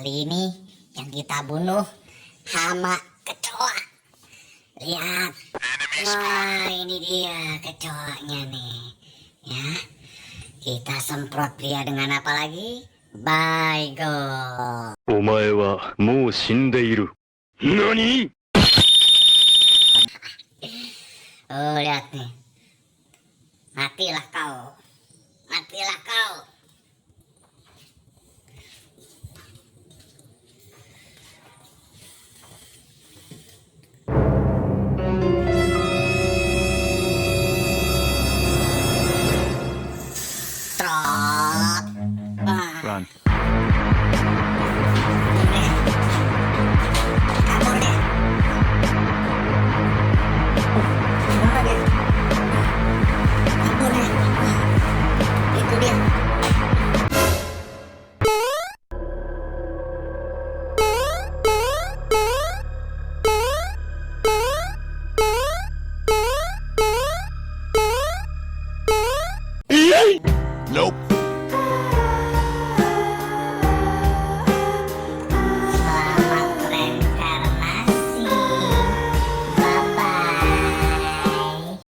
Kali ini yang kita bunuh hama kecoa. Lihat. Wah, ini dia kecoanya nih. Ya. Kita semprot dia dengan apa lagi? Baygon. お前はもう死んでいる。何？ Oh, lihat nih. Matilah kau. Matilah kau. Trot. Wah. Run.